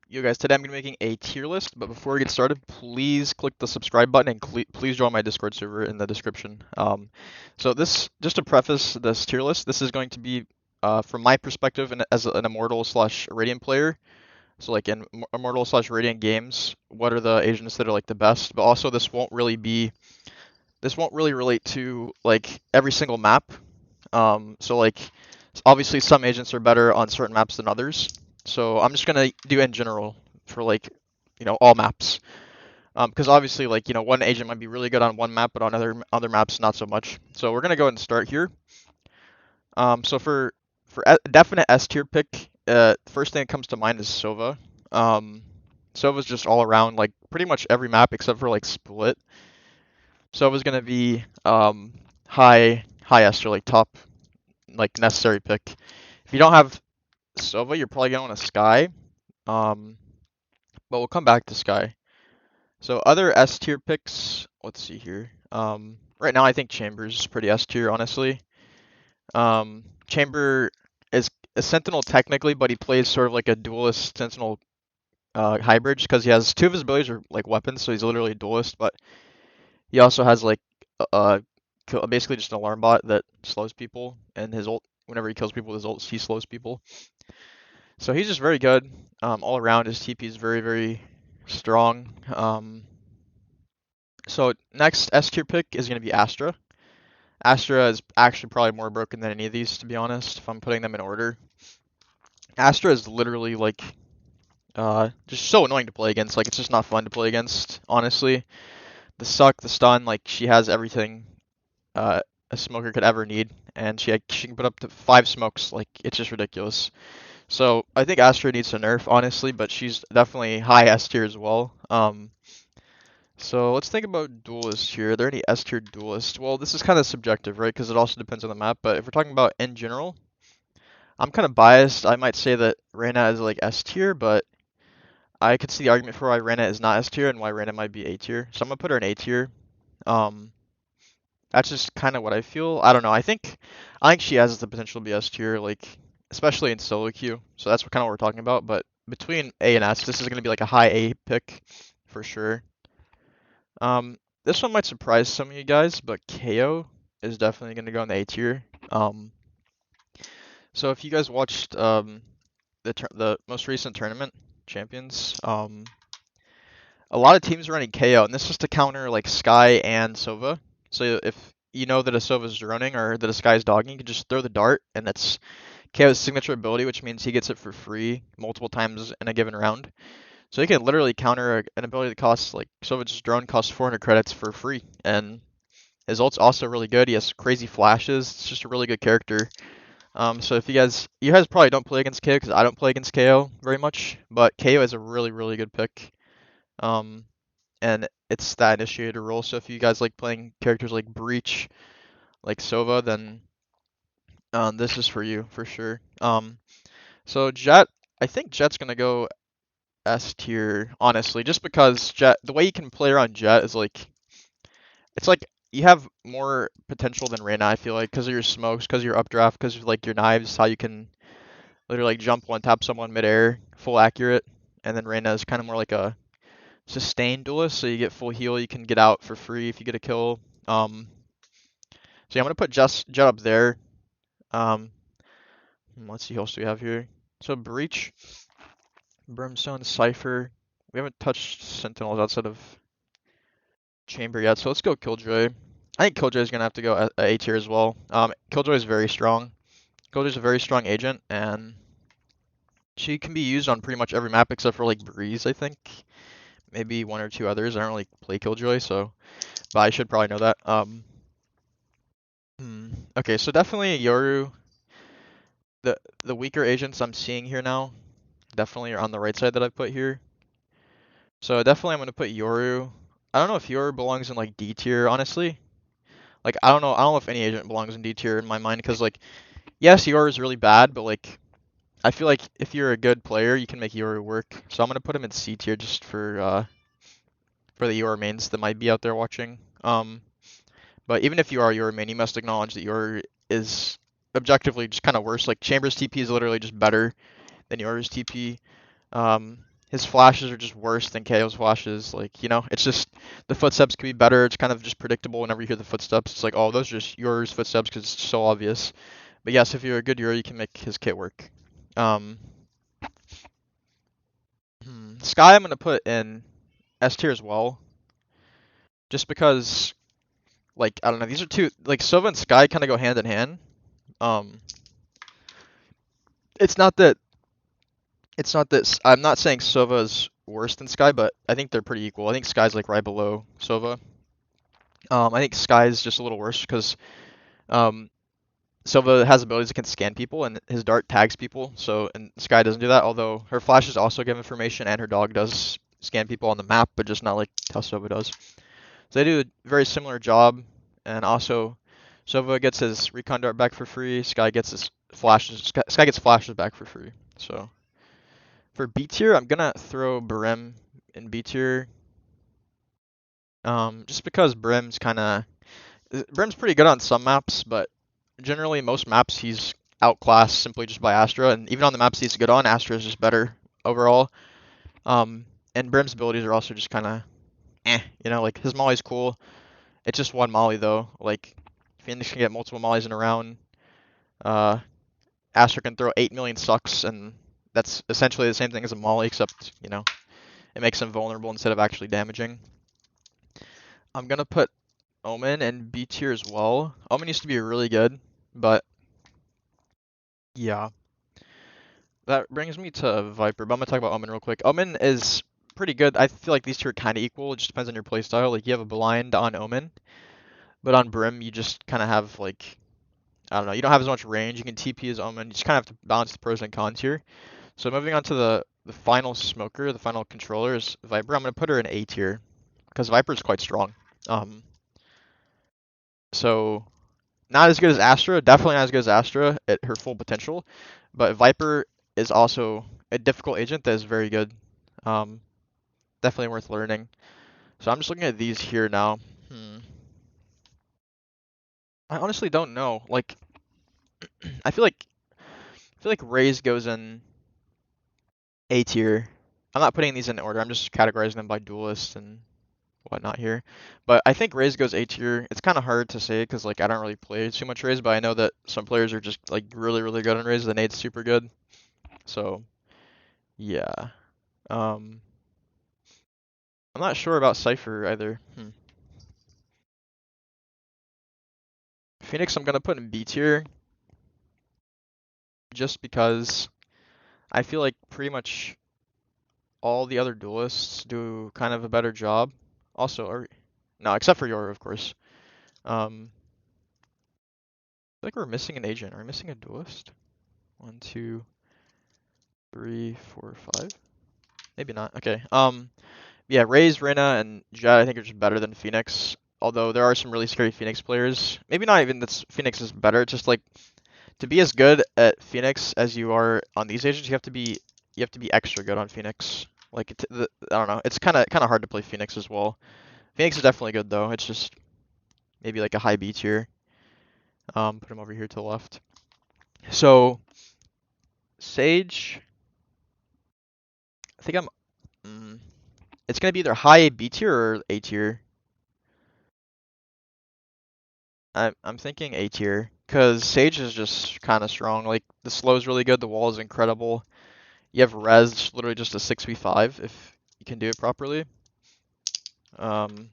Yo guys, today I'm going to be making a tier list, but before we get started, please click the subscribe button and please join my Discord server in the description. So this, just to preface this tier list, this is going to be, from my perspective and as an Immortal slash Radiant player. So like in Immortal slash Radiant games, what are the agents that are like the best? But also this won't really relate to like every single map. So like obviously some agents are better on certain maps than others. So I'm just gonna do in general for like, all maps. Because obviously like, one agent might be really good on one map, but on other maps not so much. So we're gonna go ahead and start here. So for a definite S tier pick, first thing that comes to mind is Sova. Sova's just all around like pretty much every map except for like Split. Sova's gonna be high S tier, like top, like necessary pick. If you don't have Sova, you're probably going to Sky. Um, but we'll come back to Sky. So other S tier picks, let's see here. Right now I think Chambers is pretty S tier, honestly. Chamber is a Sentinel technically, but he plays sort of like a duelist Sentinel hybrid because he has two of his abilities are like weapons, so he's literally a duelist, but he also has like uh basically just an alarm bot that slows people, and his ult, whenever he kills people with his ult, he slows people. So he's just very good. All around, his TP is very, very strong. So next S tier pick is going to be Astra. Astra is actually probably more broken than any of these, to be honest, if I'm putting them in order. Astra is literally like just so annoying to play against. Like it's just not fun to play against, honestly. The suck, the stun, like she has everything a smoker could ever need, and she can put up to 5 smokes. Like it's just ridiculous. So I think Astra needs a nerf, honestly, but she's definitely high S tier as well. So let's think about duelists here. Are there any S tier duelists? Well, this is kind of subjective, right? Because it also depends on the map. But if we're talking about in general, I'm kind of biased. I might say that Reyna is like S tier, but I could see the argument for why Reyna is not S tier and why Reyna might be A tier. So I'm gonna put her in A tier. Um, that's just kind of what I feel. I don't know. I think she has the potential to be S tier, like especially in solo queue. So that's kind of what we're talking about. But between A and S, this is gonna be like a high A pick for sure. This one might surprise some of you guys, but KO is definitely gonna go in the A tier. So if you guys watched the most recent tournament champions, a lot of teams are running KO, and this is to counter like Sky and Sova. So if you know that a Sova is droning or that a Sky is dogging, you can just throw the dart, and that's KO's signature ability, which means he gets it for free multiple times in a given round. So he can literally counter an ability that costs like Sova's drone costs 400 credits for free, and his ult's also really good. He has crazy flashes. It's just a really good character. So if you guys probably don't play against KO because I don't play against KO very much, but KO is a really, really good pick. Um, and it's that initiator role. So if you guys like playing characters like Breach, like Sova, then this is for you for sure. So Jett, I think Jett's gonna go S tier, honestly, just because Jett, the way you can play around Jett is like, it's like you have more potential than Reyna, I feel like, because of your smokes, because of your updraft, because of like your knives, how you can literally like jump one tap someone midair, full accurate, and then Reyna is kind of more like a sustained duelist, so you get full heal, you can get out for free if you get a kill. So yeah, I'm gonna put Jett up there. Um, let's see who else do we have here. So Breach, Brimstone, Cypher. We haven't touched Sentinels outside of Chamber yet, so let's go Killjoy. I think Killjoy is gonna have to go A tier as well. Killjoy is very strong. Killjoy is a very strong agent, and she can be used on pretty much every map except for like Breeze, I think. Maybe one or two others. I don't really play Killjoy, so but I should probably know that. Okay, so definitely Yoru. The weaker agents I'm seeing here now definitely are on the right side that I put here. So definitely I'm gonna put Yoru. I don't know if Yoru belongs in like D tier, honestly. Like I don't know if any agent belongs in D tier in my mind because like yes, Yoru is really bad, but like I feel like if you're a good player, you can make Yoru work. So I'm gonna put him in C tier just for the Yoru mains that might be out there watching. But even if you are Yoru main, you must acknowledge that Yoru is objectively just kind of worse. Like Chamber's TP is literally just better than Yoru's TP. his flashes are just worse than KO's flashes. Like, you know, it's just the footsteps could be better. It's kind of just predictable whenever you hear the footsteps. It's like, oh, those are just yours footsteps because it's so obvious. But yes, if you're a good hero, you can make his kit work. Um, Sky, I'm gonna put in S tier as well, just because, like, I don't know, these are two, like, Sova and Sky kind of go hand in hand. Um, it's not that, I'm not saying Sova is worse than Sky, but I think they're pretty equal. I think Sky's like right below Sova. I think Sky's just a little worse because um, Sova has abilities that can scan people, and his dart tags people. So, and Sky doesn't do that. Although her flashes also give information, and her dog does scan people on the map, but just not like how Sova does. So they do a very similar job, and also Sova gets his recon dart back for free. Sky gets his flashes. Sky gets flashes back for free. So for B tier, I'm gonna throw Brim in B tier. Just because Brim's pretty good on some maps, but generally most maps he's outclassed simply just by Astra, and even on the maps he's good on, Astra is just better overall. And Brim's abilities are also just kind of you know, like his molly's cool. It's just one molly though. Like Phoenix can get multiple mollies in a round. Uh, Astra can throw 8 million sucks, and that's essentially the same thing as a molly, except you know it makes him vulnerable instead of actually damaging. I'm gonna put Omen in B tier as well. Omen used to be really good, but yeah. That brings me to Viper, but I'm gonna talk about Omen real quick. Omen is pretty good. I feel like these two are kind of equal. It just depends on your playstyle. Like you have a blind on Omen, but on Brim you just kind of have like, I don't know, you don't have as much range. You can TP as Omen. You just kind of have to balance the pros and cons here. So moving on to the final smoker, the final controller is Viper. I'm gonna put her in A tier because Viper is quite strong. Um, so not as good as Astra, definitely not as good as Astra at her full potential, but Viper is also a difficult agent that is very good. Um, Definitely worth learning. So I'm just looking at these here now. I honestly don't know. Like, I feel like Raze goes in A tier. I'm not putting these in order. I'm just categorizing them by duelist and whatnot here. But I think Raze goes A tier. It's kind of hard to say because like I don't really play too much Raze, but I know that some players are just like really really good on Raze. The nade's super good. So yeah. Um, I'm not sure about Cypher either. Phoenix I'm gonna put in B tier just because I feel like pretty much all the other duelists do kind of a better job. Also, or no, except for Yoru, of course. I feel like we're missing an agent. Are we missing a duelist? 1, 2, 3, 4, 5. Maybe not. Okay. Yeah, Raze, Reyna, and Jett I think are just better than Phoenix. Although there are some really scary Phoenix players. Maybe not even that Phoenix is better. It's just like to be as good at Phoenix as you are on these agents, you have to be extra good on Phoenix. Like I don't know, it's kind of hard to play Phoenix as well. Phoenix is definitely good though. It's just maybe like a high B tier. Put him over here to the left. So Sage, I think it's gonna be either high B tier or A tier. I'm thinking A tier because Sage is just kind of strong. Like the slow is really good. The wall is incredible. You have res, literally just a 6v5 if you can do it properly. Um,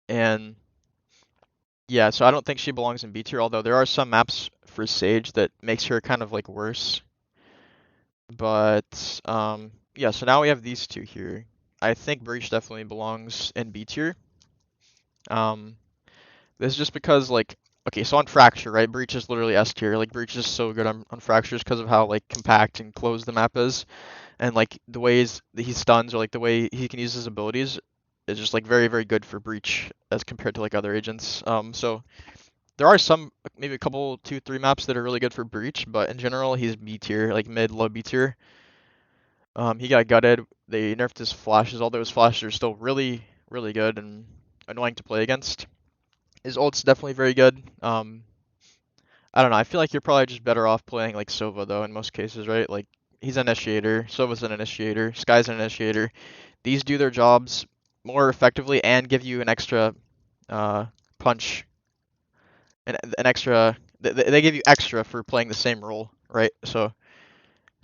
and yeah, so I don't think she belongs in B tier, although there are some maps for Sage that makes her kind of like worse. But yeah, so now we have these two here. I think Breach definitely belongs in B tier. Um, this is just because like, okay, so on Fracture, right? Breach is literally S tier. Like Breach is so good on Fractures because of how like compact and closed the map is, and like the ways that he stuns or like the way he can use his abilities is just like very very good for Breach as compared to like other agents. So there are some maybe a couple 2-3 maps that are really good for Breach, but in general he's B tier, like mid low B tier. He got gutted. They nerfed his flashes, although his flashes are still really, really good and annoying to play against. His ult's definitely very good. I don't know. I feel like you're probably just better off playing like Sova though in most cases, right? Like he's an initiator. Sova's an initiator. Sky's an initiator. These do their jobs more effectively and give you an extra punch, an extra. They give you extra for playing the same role, right? So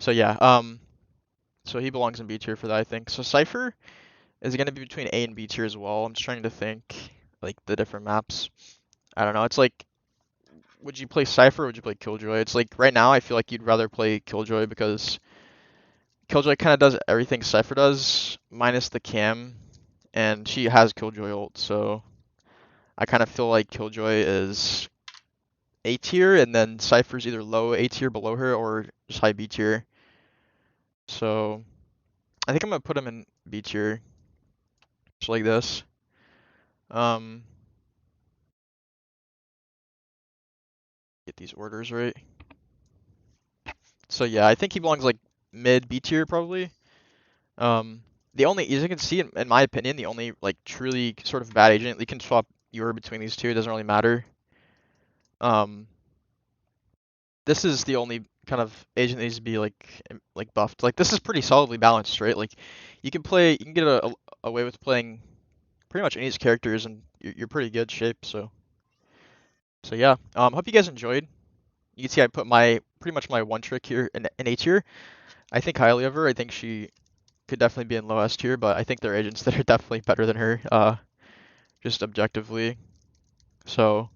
yeah. So he belongs in B tier for that, I think. So Cypher is gonna be between A and B tier as well. I'm just trying to think like the different maps. I don't know. It's like, would you play Cypher or would you play Killjoy? It's like right now I feel like you'd rather play Killjoy because Killjoy kind of does everything Cypher does minus the cam, and she has Killjoy ult, so I kind of feel like Killjoy is A tier, and then Cypher's either low A tier below her or just high B tier. So I think I'm gonna put him in B tier, just like this. Um, get these orders right. So yeah, I think he belongs like mid B tier probably. The only, as you can see, in my opinion, the only like truly sort of bad agent, you can swap your between these two. It doesn't really matter. Um, this is the only kind of agent that needs to be like buffed. Like this is pretty solidly balanced, right? Like you can play, you can get away with playing pretty much any of these characters, and you're pretty good shape. So yeah. Hope you guys enjoyed. You can see I put my pretty much my one trick here in A tier. I think highly of her. I think she could definitely be in low S tier, but I think there are agents that are definitely better than her, just objectively. So,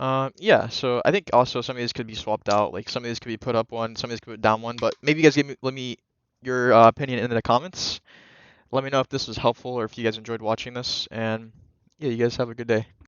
yeah. So I think also some of these could be swapped out. Like some of these could be put up one, some of these could be put down one. But maybe you guys let me your opinion in the comments. Let me know if this was helpful or if you guys enjoyed watching this. And yeah, you guys have a good day.